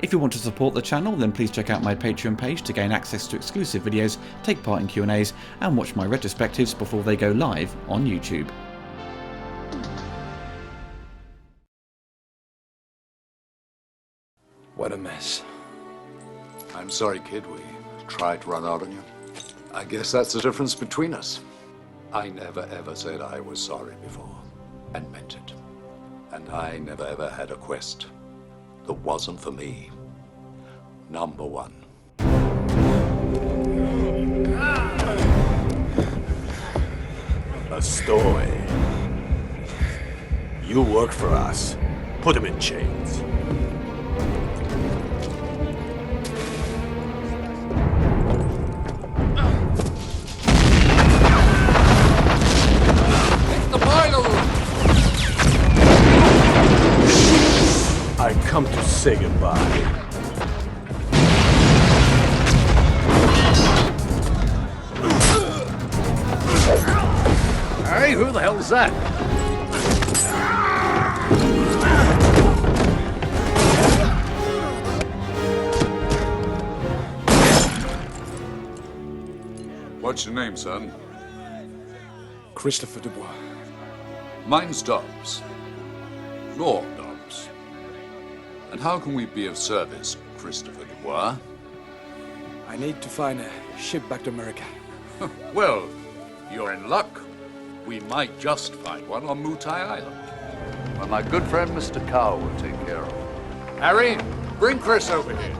If you want to support the channel, then please check out my Patreon page to gain access to exclusive videos, take part in Q&As, and watch my retrospectives before they go live on YouTube. What a mess. I'm sorry, kid. We tried to run out on you. I guess that's the difference between us. I never ever said I was sorry before, and meant it. And I never ever had a quest that wasn't for me. Number one. A story. You work for us. Put him in chains. I come to say goodbye. Hey, who the hell's that? What's your name, son? Christopher Dubois. Mine's Dobbs. Lord Dobbs. And how can we be of service, Christopher Dubois? I need to find a ship back to America. Well, you're in luck. We might just find one on Mutai Island. Well, my good friend Mr. Cow will take care of it. Harry, bring Chris over here.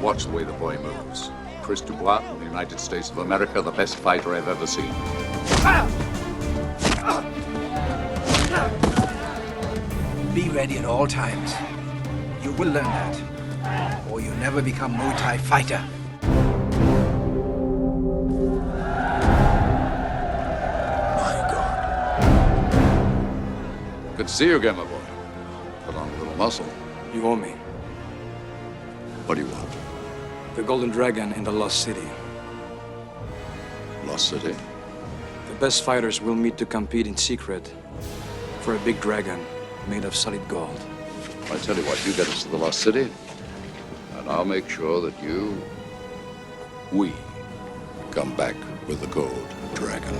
Watch the way the boy moves. Chris Dubois from the United States of America, the best fighter I've ever seen. Be ready at all times. You will learn that, or you never become Muay Thai fighter. My God. Good to see you again, my boy. Put on a little muscle. You owe me. What do you want? The Golden Dragon in the Lost City. Lost City? The best fighters will meet to compete in secret for a big dragon made of solid gold. I tell you what, you get us to the Lost City, and I'll make sure that we come back with the gold dragon.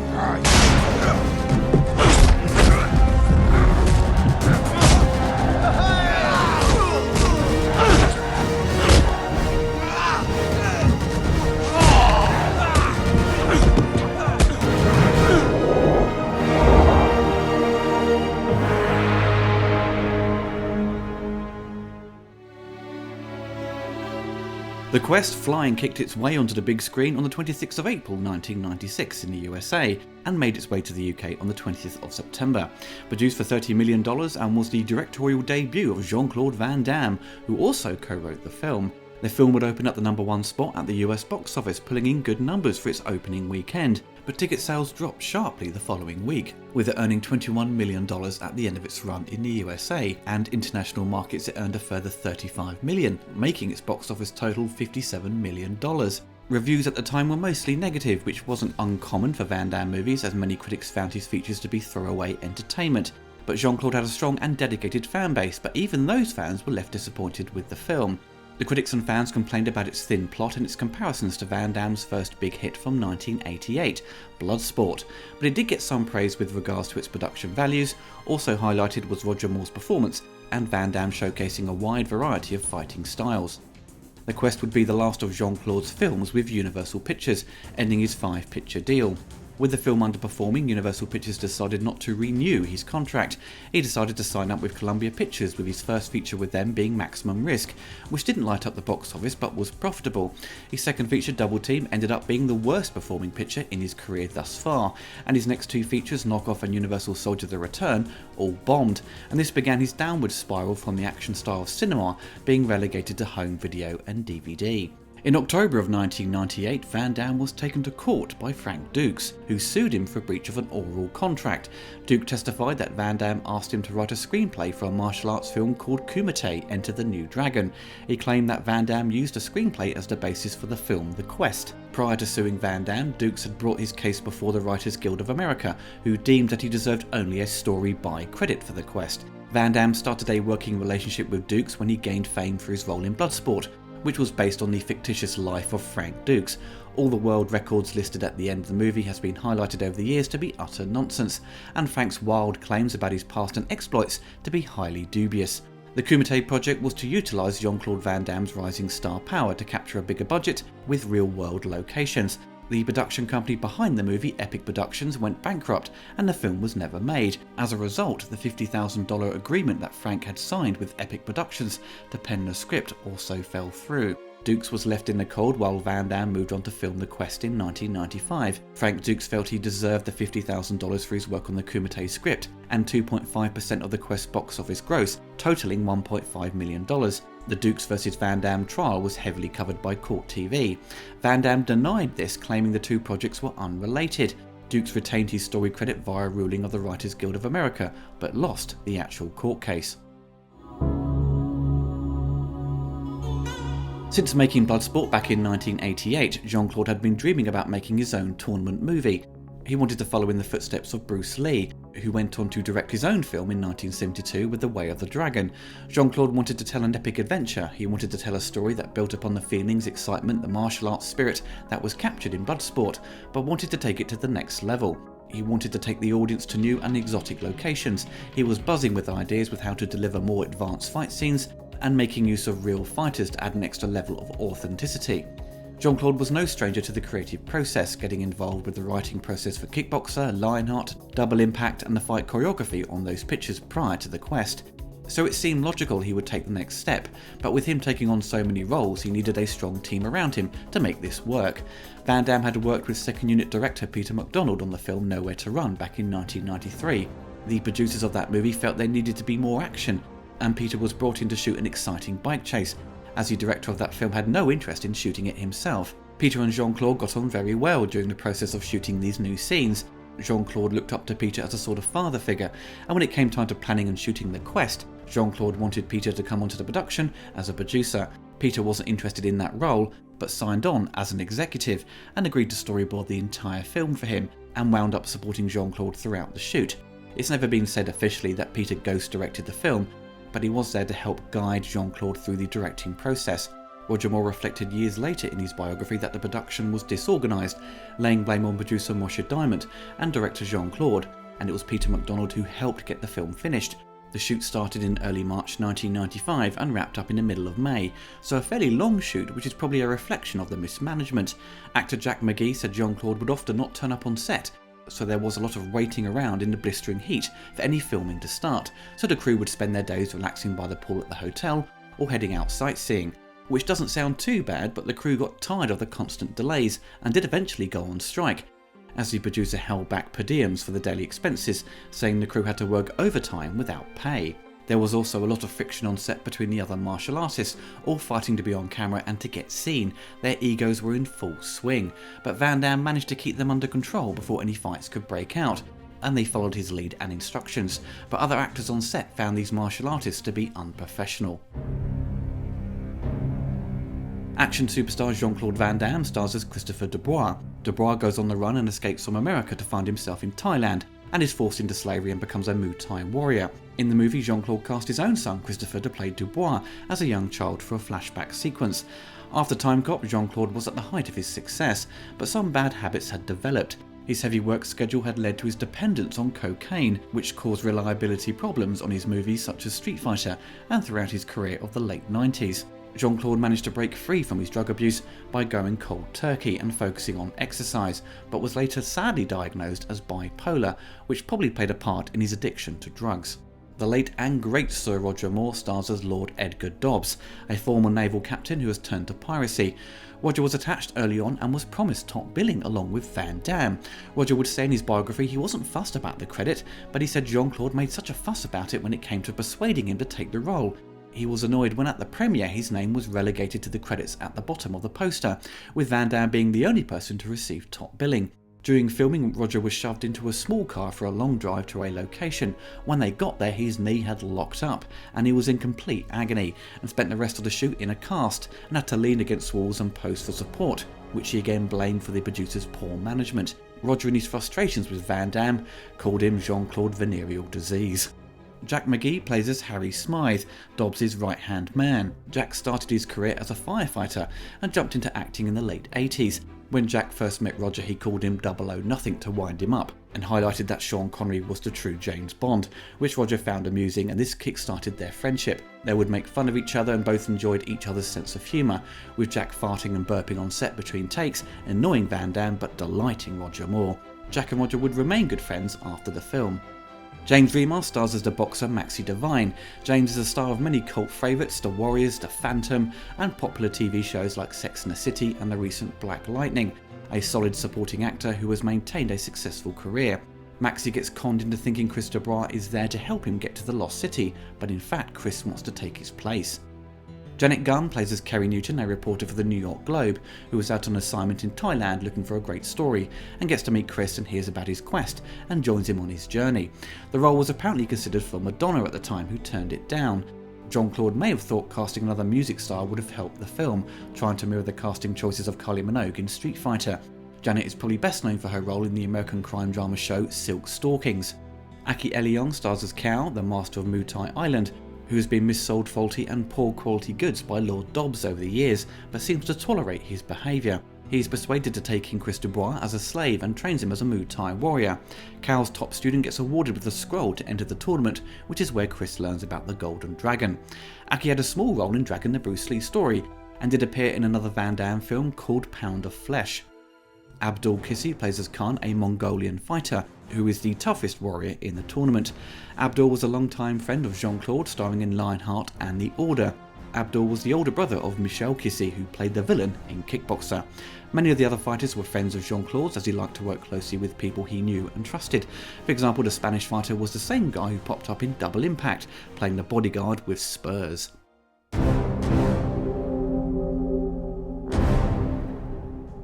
The Quest flying kicked its way onto the big screen on the 26th of April 1996 in the USA and made its way to the UK on the 20th of September. Produced for $30 million and was the directorial debut of Jean-Claude Van Damme, who also co-wrote the film. The film would open up the #1 spot at the US box office, pulling in good numbers for its opening weekend, but ticket sales dropped sharply the following week, with it earning $21 million at the end of its run in the USA, and international markets it earned a further $35 million, making its box office total $57 million. Reviews at the time were mostly negative, which wasn't uncommon for Van Damme movies, as many critics found his features to be throwaway entertainment. But Jean-Claude had a strong and dedicated fan base, but even those fans were left disappointed with the film. The critics and fans complained about its thin plot and its comparisons to Van Damme's first big hit from 1988, Bloodsport, but it did get some praise with regards to its production values. Also highlighted was Roger Moore's performance, and Van Damme showcasing a wide variety of fighting styles. The Quest would be the last of Jean-Claude's films with Universal Pictures, ending his 5-picture deal. With the film underperforming, Universal Pictures decided not to renew his contract. He decided to sign up with Columbia Pictures, with his first feature with them being Maximum Risk, which didn't light up the box office but was profitable. His second feature, Double Team, ended up being the worst performing picture in his career thus far, and his next two features, Knock Off and Universal Soldier The Return, all bombed, and this began his downward spiral from the action style of cinema being relegated to home video and DVD. In October of 1998, Van Damme was taken to court by Frank Dukes, who sued him for breach of an oral contract. Duke testified that Van Damme asked him to write a screenplay for a martial arts film called Kumite Enter the New Dragon. He claimed that Van Damme used a screenplay as the basis for the film The Quest. Prior to suing Van Damme, Dukes had brought his case before the Writers Guild of America, who deemed that he deserved only a story by credit for The Quest. Van Damme started a working relationship with Dukes when he gained fame for his role in Bloodsport, which was based on the fictitious life of Frank Dukes. All the world records listed at the end of the movie has been highlighted over the years to be utter nonsense, and Frank's wild claims about his past and exploits to be highly dubious. The Kumite project was to utilise Jean-Claude Van Damme's rising star power to capture a bigger budget with real-world locations. The production company behind the movie, Epic Productions, went bankrupt and the film was never made. As a result, the $50,000 agreement that Frank had signed with Epic Productions to pen the script also fell through. Dukes was left in the cold while Van Damme moved on to film The Quest in 1995. Frank Dukes felt he deserved the $50,000 for his work on the Kumite script and 2.5% of the Quest box office gross, totaling $1.5 million. The Dukes vs Van Damme trial was heavily covered by Court TV. Van Damme denied this, claiming the two projects were unrelated. Dukes retained his story credit via a ruling of the Writers Guild of America, but lost the actual court case. Since making Bloodsport back in 1988, Jean-Claude had been dreaming about making his own tournament movie. He wanted to follow in the footsteps of Bruce Lee, who went on to direct his own film in 1972 with The Way of the Dragon. Jean-Claude wanted to tell an epic adventure. He wanted to tell a story that built upon the feelings, excitement, the martial arts spirit that was captured in Bloodsport, but wanted to take it to the next level. He wanted to take the audience to new and exotic locations. He was buzzing with ideas with how to deliver more advanced fight scenes and making use of real fighters to add an extra level of authenticity. Jean-Claude was no stranger to the creative process, getting involved with the writing process for Kickboxer, Lionheart, Double Impact and the fight choreography on those pictures prior to The Quest. So it seemed logical he would take the next step, but with him taking on so many roles he needed a strong team around him to make this work. Van Damme had worked with second unit director Peter MacDonald on the film Nowhere to Run back in 1993. The producers of that movie felt there needed to be more action, and Peter was brought in to shoot an exciting bike chase, as the director of that film had no interest in shooting it himself. Peter and Jean-Claude got on very well during the process of shooting these new scenes. Jean-Claude looked up to Peter as a sort of father figure, and when it came time to planning and shooting The Quest, Jean-Claude wanted Peter to come onto the production as a producer. Peter wasn't interested in that role, but signed on as an executive and agreed to storyboard the entire film for him, and wound up supporting Jean-Claude throughout the shoot. It's never been said officially that Peter ghost directed the film, but he was there to help guide Jean-Claude through the directing process. Roger Moore reflected years later in his biography that the production was disorganised, laying blame on producer Moshe Diamond and director Jean-Claude, and it was Peter MacDonald who helped get the film finished. The shoot started in early March 1995 and wrapped up in the middle of May, so a fairly long shoot, which is probably a reflection of the mismanagement. Actor Jack McGee said Jean-Claude would often not turn up on set, so there was a lot of waiting around in the blistering heat for any filming to start, so the crew would spend their days relaxing by the pool at the hotel or heading out sightseeing. Which doesn't sound too bad, but the crew got tired of the constant delays and did eventually go on strike, as the producer held back per diems for the daily expenses, saying the crew had to work overtime without pay. There was also a lot of friction on set between the other martial artists, all fighting to be on camera and to get seen. Their egos were in full swing, but Van Damme managed to keep them under control before any fights could break out, and they followed his lead and instructions, but other actors on set found these martial artists to be unprofessional. Action superstar Jean-Claude Van Damme stars as Christopher Dubois. Dubois goes on the run and escapes from America to find himself in Thailand, and is forced into slavery and becomes a Muay Thai warrior. In the movie, Jean-Claude cast his own son Christopher to play Dubois as a young child for a flashback sequence. After Time Cop, Jean-Claude was at the height of his success, but some bad habits had developed. His heavy work schedule had led to his dependence on cocaine, which caused reliability problems on his movies such as Street Fighter and throughout his career of the late 90s. Jean-Claude managed to break free from his drug abuse by going cold turkey and focusing on exercise, but was later sadly diagnosed as bipolar, which probably played a part in his addiction to drugs. The late and great Sir Roger Moore stars as Lord Edgar Dobbs, a former naval captain who has turned to piracy. Roger was attached early on and was promised top billing along with Van Damme. Roger would say in his biography he wasn't fussed about the credit, but he said Jean-Claude made such a fuss about it when it came to persuading him to take the role. He was annoyed when at the premiere his name was relegated to the credits at the bottom of the poster, with Van Damme being the only person to receive top billing. During filming, Roger was shoved into a small car for a long drive to a location. When they got there, his knee had locked up, and he was in complete agony, and spent the rest of the shoot in a cast, and had to lean against walls and pose for support, which he again blamed for the producer's poor management. Roger, in his frustrations with Van Damme, called him Jean-Claude Venereal Disease. Jack McGee plays as Harry Smythe, Dobbs' right-hand man. Jack started his career as a firefighter and jumped into acting in the late 80s. When Jack first met Roger, he called him 00 Nothing to wind him up, and highlighted that Sean Connery was the true James Bond, which Roger found amusing, and this kick-started their friendship. They would make fun of each other and both enjoyed each other's sense of humour, with Jack farting and burping on set between takes, annoying Van Damme but delighting Roger more. Jack and Roger would remain good friends after the film. James Remar stars as the boxer Maxie Devine. James is a star of many cult favourites, The Warriors, The Phantom, and popular TV shows like Sex and the City and the recent Black Lightning. A solid supporting actor who has maintained a successful career. Maxie gets conned into thinking Chris Dubois is there to help him get to the Lost City, but in fact Chris wants to take his place. Janet Gunn plays as Kerry Newton, a reporter for the New York Globe, who was out on assignment in Thailand looking for a great story, and gets to meet Chris and hears about his quest, and joins him on his journey. The role was apparently considered for Madonna at the time, who turned it down. Jean-Claude may have thought casting another music star would have helped the film, trying to mirror the casting choices of Kylie Minogue in Street Fighter. Janet is probably best known for her role in the American crime drama show Silk Stalkings. Aki Eliong stars as Cal, the master of Muay Thai Island, who has been missold faulty and poor quality goods by Lord Dobbs over the years, but seems to tolerate his behaviour. He is persuaded to take in Chris Dubois as a slave and trains him as a Muay Thai warrior. Cal's top student gets awarded with a scroll to enter the tournament, which is where Chris learns about the Golden Dragon. Aki had a small role in Dragon the Bruce Lee story, and did appear in another Van Damme film called Pound of Flesh. Abdul Kissi plays as Khan, a Mongolian fighter, who is the toughest warrior in the tournament. Abdul was a long-time friend of Jean-Claude, starring in Lionheart and The Order. Abdul was the older brother of Michel Kissi, who played the villain in Kickboxer. Many of the other fighters were friends of Jean-Claude's, as he liked to work closely with people he knew and trusted. For example, the Spanish fighter was the same guy who popped up in Double Impact, playing the bodyguard with spurs.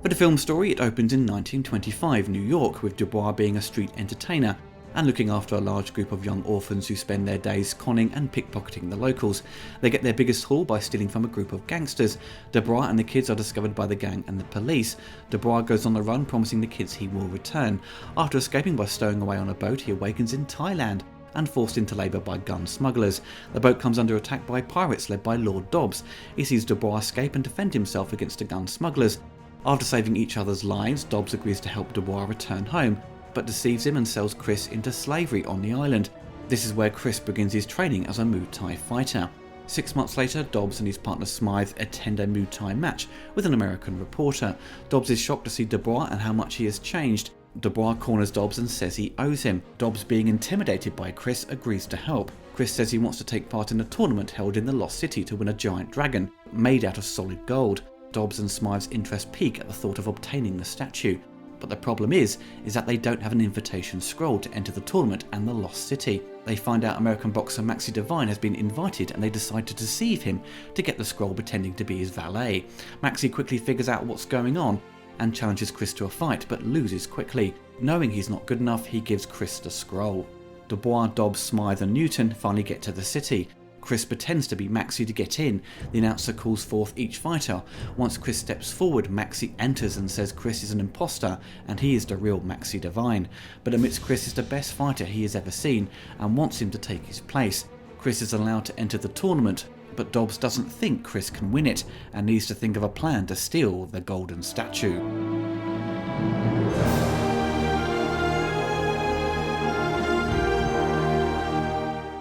For the film story, it opens in 1925 New York, with Dubois being a street entertainer and looking after a large group of young orphans who spend their days conning and pickpocketing the locals. They get their biggest haul by stealing from a group of gangsters. Dubois and the kids are discovered by the gang and the police. Dubois goes on the run, promising the kids he will return. After escaping by stowing away on a boat, he awakens in Thailand and forced into labour by gun smugglers. The boat comes under attack by pirates led by Lord Dobbs. He sees Dubois escape and defend himself against the gun smugglers. After saving each other's lives, Dobbs agrees to help Dubois return home, but deceives him and sells Chris into slavery on the island. This is where Chris begins his training as a Muay Thai fighter. 6 months later, Dobbs and his partner Smythe attend a Muay Thai match with an American reporter. Dobbs is shocked to see Dubois and how much he has changed. Dubois corners Dobbs and says he owes him. Dobbs, being intimidated by Chris, agrees to help. Chris says he wants to take part in a tournament held in the Lost City to win a giant dragon, made out of solid gold. Dobbs and Smythe's interest peak at the thought of obtaining the statue. But the problem is that they don't have an invitation scroll to enter the tournament and the Lost City. They find out American boxer Maxie Devine has been invited, and they decide to deceive him to get the scroll, pretending to be his valet. Maxie quickly figures out what's going on and challenges Chris to a fight, but loses quickly. Knowing he's not good enough, he gives Chris the scroll. Dubois, Dobbs, Smythe and Newton finally get to the city. Chris pretends to be Maxie to get in. The announcer calls forth each fighter. Once Chris steps forward, Maxie enters and says Chris is an imposter and he is the real Maxie Devine, but admits Chris is the best fighter he has ever seen and wants him to take his place. Chris is allowed to enter the tournament, but Dobbs doesn't think Chris can win it and needs to think of a plan to steal the golden statue.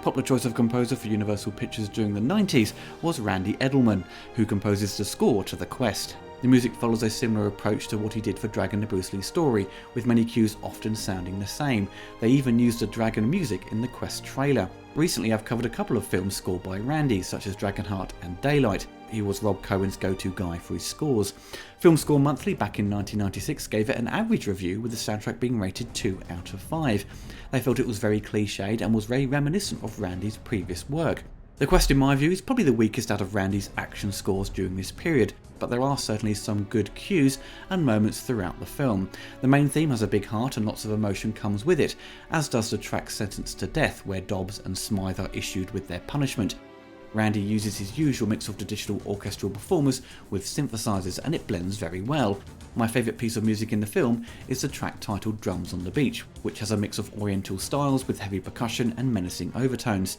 Popular choice of composer for Universal Pictures during the 90s was Randy Edelman, who composes the score to The Quest. The music follows a similar approach to what he did for Dragon the Bruce Lee story, with many cues often sounding the same. They even used the Dragon music in the Quest trailer. Recently I've covered a couple of films scored by Randy, such as Dragonheart and Daylight. He was Rob Cohen's go-to guy for his scores. Film Score Monthly back in 1996 gave it an average review, with the soundtrack being rated 2 out of 5. They felt it was very cliched and was very reminiscent of Randy's previous work. The Quest, in my view, is probably the weakest out of Randy's action scores during this period, but there are certainly some good cues and moments throughout the film. The main theme has a big heart and lots of emotion comes with it, as does the track Sentenced to Death, where Dobbs and Smythe are issued with their punishment. Randy uses his usual mix of traditional orchestral performers with synthesizers, and it blends very well. My favourite piece of music in the film is the track titled Drums on the Beach, which has a mix of oriental styles with heavy percussion and menacing overtones.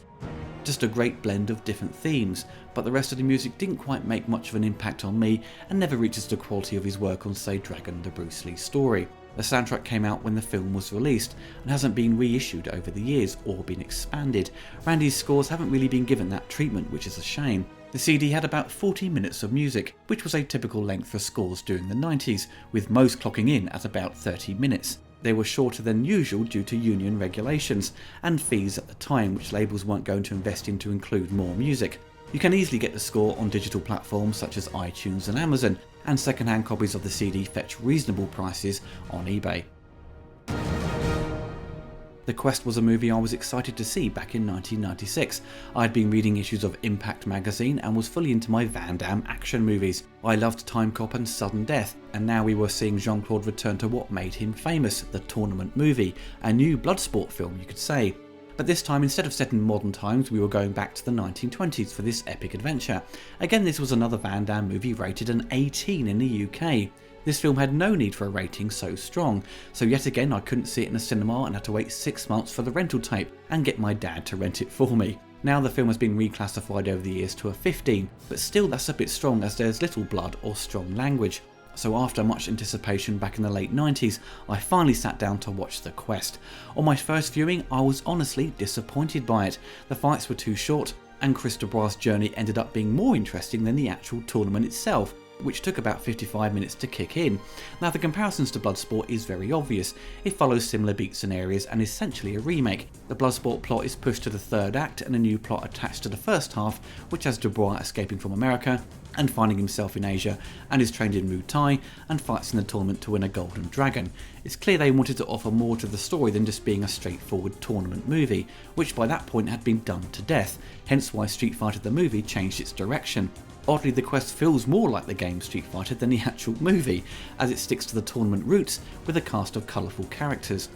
Just a great blend of different themes, but the rest of the music didn't quite make much of an impact on me and never reaches the quality of his work on, say, Dragon the Bruce Lee story. The soundtrack came out when the film was released and hasn't been reissued over the years or been expanded. Randy's scores haven't really been given that treatment, which is a shame. The CD had about 40 minutes of music, which was a typical length for scores during the 90s, with most clocking in at about 30 minutes. They were shorter than usual due to union regulations and fees at the time, which labels weren't going to invest in to include more music. You can easily get the score on digital platforms such as iTunes and Amazon, and second-hand copies of the CD fetch reasonable prices on eBay. The Quest was a movie I was excited to see back in 1996. I'd been reading issues of Impact magazine and was fully into my Van Damme action movies. I loved Time Cop and Sudden Death, and now we were seeing Jean-Claude return to what made him famous, the Tournament movie, a new Bloodsport film you could say. But this time, instead of set in modern times, we were going back to the 1920s for this epic adventure. Again, this was another Van Damme movie rated an 18 in the UK. This film had no need for a rating so strong, so yet again I couldn't see it in a cinema and had to wait 6 months for the rental tape and get my dad to rent it for me. Now the film has been reclassified over the years to a 15, but still that's a bit strong as there's little blood or strong language. So after much anticipation back in the late 90s, I finally sat down to watch The Quest. On my first viewing, I was honestly disappointed by it. The fights were too short, and Chris Dubois' journey ended up being more interesting than the actual tournament itself, which took about 55 minutes to kick in. Now the comparisons to Bloodsport is very obvious. It follows similar beats and areas and is essentially a remake. The Bloodsport plot is pushed to the third act and a new plot attached to the first half, which has Dubois escaping from America and finding himself in Asia, and is trained in Muay Thai and fights in the tournament to win a golden dragon. It's clear they wanted to offer more to the story than just being a straightforward tournament movie, which by that point had been done to death, hence why Street Fighter the movie changed its direction. Oddly, The Quest feels more like the game Street Fighter than the actual movie, as it sticks to the tournament roots with a cast of colourful characters.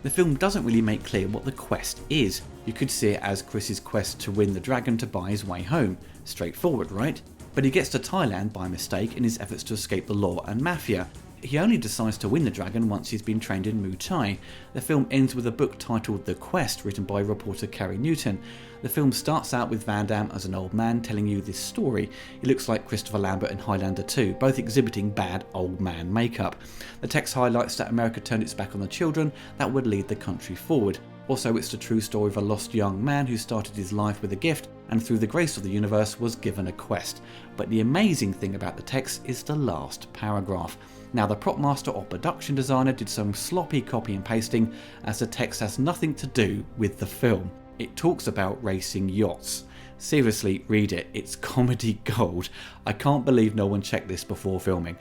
The film doesn't really make clear what the quest is. You could see it as Chris's quest to win the dragon to buy his way home. Straightforward, right? But he gets to Thailand by mistake in his efforts to escape the law and mafia. He only decides to win the dragon once he's been trained in Muay Thai. The film ends with a book titled The Quest, written by reporter Carrie Newton. The film starts out with Van Damme as an old man telling you this story. He looks like Christopher Lambert in Highlander 2, both exhibiting bad old man makeup. The text highlights that America turned its back on the children that would lead the country forward. Also, it's the true story of a lost young man who started his life with a gift and through the grace of the universe was given a quest. But the amazing thing about the text is the last paragraph. Now the prop master or production designer did some sloppy copy and pasting, as the text has nothing to do with the film. It talks about racing yachts. Seriously, read it, it's comedy gold. I can't believe no one checked this before filming.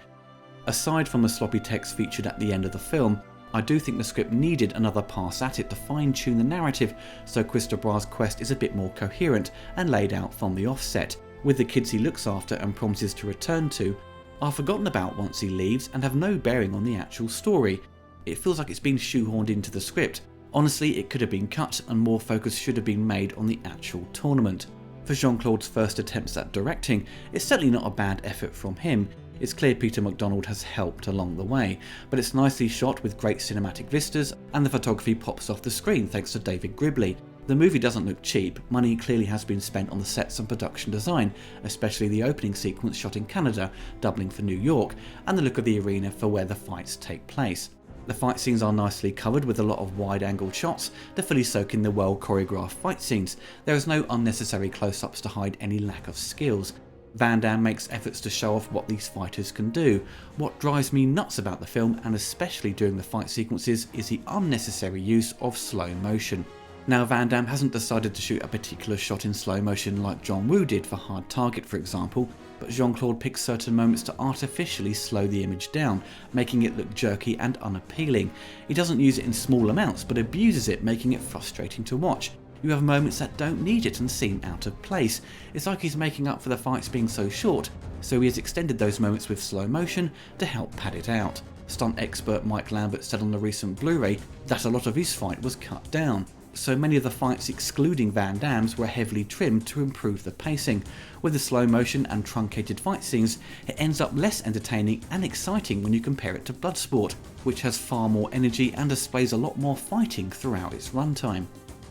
Aside from the sloppy text featured at the end of the film, I do think the script needed another pass at it to fine-tune the narrative so Chris Dubois' quest is a bit more coherent and laid out from the offset, with the kids he looks after and promises to return to are forgotten about once he leaves and have no bearing on the actual story. It feels like it's been shoehorned into the script. Honestly, it could have been cut and more focus should have been made on the actual tournament. For Jean-Claude's first attempts at directing, it's certainly not a bad effort from him. It's clear Peter MacDonald has helped along the way, but it's nicely shot with great cinematic vistas and the photography pops off the screen thanks to David Gribley. The movie doesn't look cheap. Money clearly has been spent on the sets and production design, especially the opening sequence shot in Canada, doubling for New York, and the look of the arena for where the fights take place. The fight scenes are nicely covered with a lot of wide-angle shots to fully soak in the well-choreographed fight scenes. There is no unnecessary close-ups to hide any lack of skills. Van Damme makes efforts to show off what these fighters can do. What drives me nuts about the film, and especially during the fight sequences, is the unnecessary use of slow motion. Now Van Damme hasn't decided to shoot a particular shot in slow motion like John Woo did for Hard Target for example, but Jean-Claude picks certain moments to artificially slow the image down, making it look jerky and unappealing. He doesn't use it in small amounts but abuses it, making it frustrating to watch. You have moments that don't need it and seem out of place. It's like he's making up for the fights being so short, so he has extended those moments with slow motion to help pad it out. Stunt expert Mike Lambert said on the recent Blu-ray that a lot of his fight was cut down, so many of the fights excluding Van Damme's were heavily trimmed to improve the pacing. With the slow motion and truncated fight scenes, it ends up less entertaining and exciting when you compare it to Bloodsport, which has far more energy and displays a lot more fighting throughout its runtime.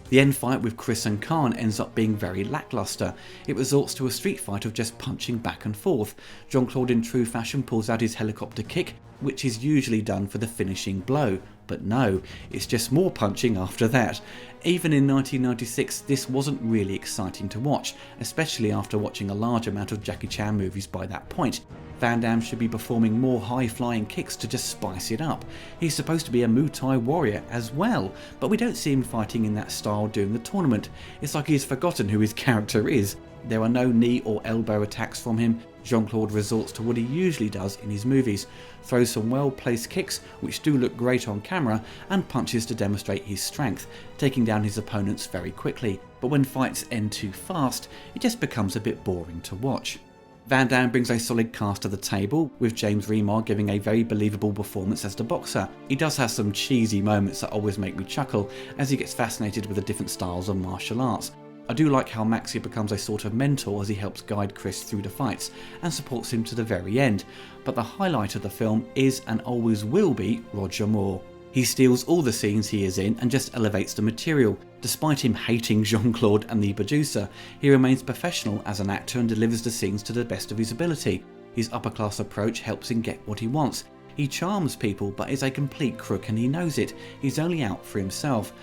The end fight with Chris and Khan ends up being very lackluster. It resorts to a street fight of just punching back and forth. Jean-Claude in true fashion pulls out his helicopter kick, which is usually done for the finishing blow. But no, it's just more punching after that. Even in 1996, this wasn't really exciting to watch, especially after watching a large amount of Jackie Chan movies by that point. Van Damme should be performing more high-flying kicks to just spice it up. He's supposed to be a Muay Thai warrior as well, but we don't see him fighting in that style during the tournament. It's like he's forgotten who his character is. There are no knee or elbow attacks from him. Jean-Claude resorts to what he usually does in his movies, throws some well-placed kicks which do look great on camera, and punches to demonstrate his strength, taking down his opponents very quickly. But when fights end too fast, it just becomes a bit boring to watch. Van Damme brings a solid cast to the table, with James Remar giving a very believable performance as the boxer. He does have some cheesy moments that always make me chuckle, as he gets fascinated with the different styles of martial arts. I do like how Maxie becomes a sort of mentor as he helps guide Chris through the fights and supports him to the very end, but the highlight of the film is and always will be Roger Moore. He steals all the scenes he is in and just elevates the material. Despite him hating Jean-Claude and the producer, he remains professional as an actor and delivers the scenes to the best of his ability. His upper-class approach helps him get what he wants. He charms people but is a complete crook and he knows it. He's only out for himself.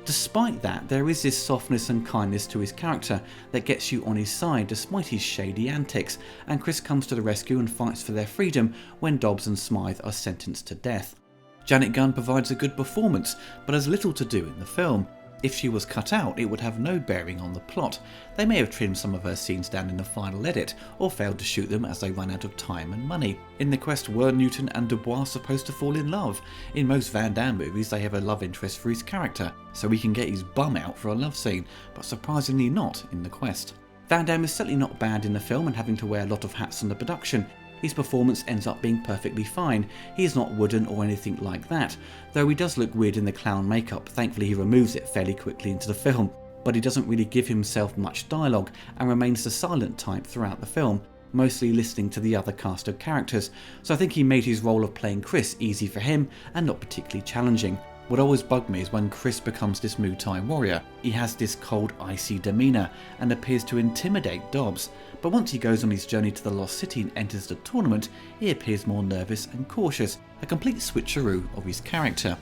Despite that, there is this softness and kindness to his character that gets you on his side despite his shady antics, and Chris comes to the rescue and fights for their freedom when Dobbs and Smythe are sentenced to death. Janet Gunn provides a good performance, but has little to do in the film. If she was cut out, it would have no bearing on the plot. They may have trimmed some of her scenes down in the final edit, or failed to shoot them as they ran out of time and money. In The Quest, were Newton and Dubois supposed to fall in love? In most Van Damme movies, they have a love interest for his character, so he can get his bum out for a love scene, but surprisingly not in The Quest. Van Damme is certainly not bad in the film and having to wear a lot of hats in the production. His performance ends up being perfectly fine. He is not wooden or anything like that, though he does look weird in the clown makeup. Thankfully he removes it fairly quickly into the film, but he doesn't really give himself much dialogue and remains the silent type throughout the film, mostly listening to the other cast of characters, so I think he made his role of playing Chris easy for him and not particularly challenging. What always bugged me is when Chris becomes this Muay Thai warrior. He has this cold, icy demeanour and appears to intimidate Dobbs, but once he goes on his journey to the Lost City and enters the tournament, he appears more nervous and cautious, a complete switcheroo of his character.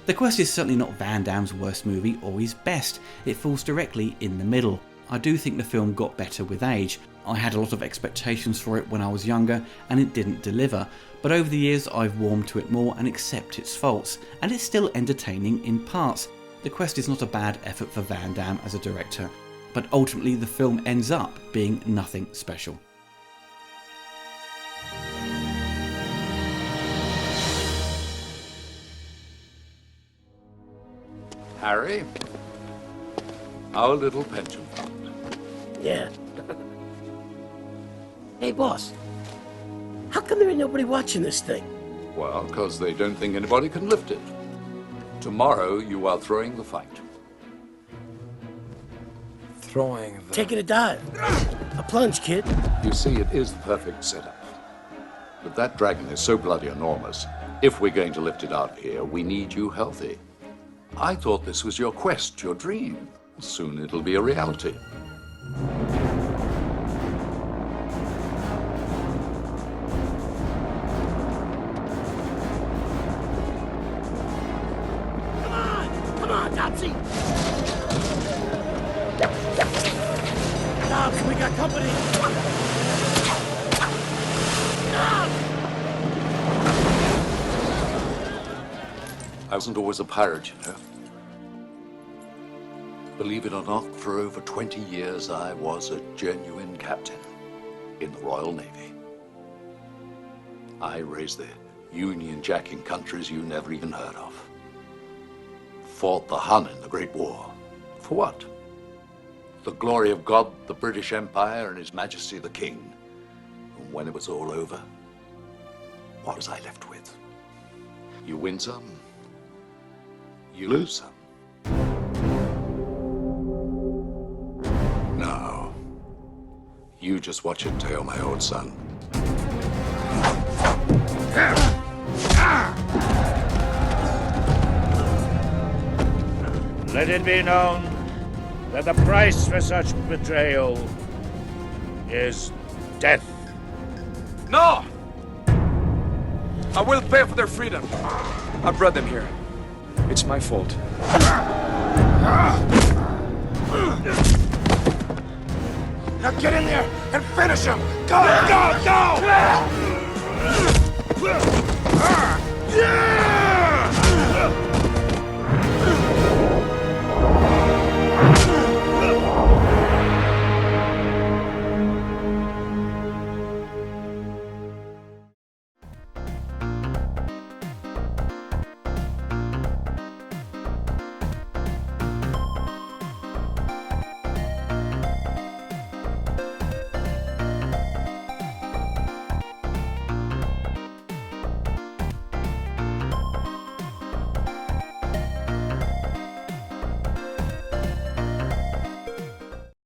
The Quest is certainly not Van Damme's worst movie or his best. It falls directly in the middle. I do think the film got better with age. I had a lot of expectations for it when I was younger and it didn't deliver, but over the years I've warmed to it more and accept its faults, and it's still entertaining in parts. The Quest is not a bad effort for Van Damme as a director, but ultimately the film ends up being nothing special. Harry, our little pension fund. Yeah. Hey, boss. How come there ain't nobody watching this thing? Well, because they don't think anybody can lift it. Tomorrow you are throwing the fight. Throwing the... Taking a dive. A plunge, kid. You see, it is the perfect setup. But that dragon is so bloody enormous. If we're going to lift it out of here, we need you healthy. I thought this was your quest, your dream. Soon it'll be a reality. Come on, Topsy! Dobbs, we got company! I wasn't always a pirate, you know. Believe it or not, for over 20 years I was a genuine captain in the Royal Navy. I raised the Union Jack in countries you never even heard of. Fought the Hun in the Great War. For what? the glory of God, the British Empire, and His Majesty the King. And when it was all over, what was I left with? You win some, you lose some. Now, you just watch it tail, my old son. Let it be known that the price for such betrayal is death. No! I will pay for their freedom. I brought them here. It's my fault. Now get in there and finish him! Go, go, go! Yeah!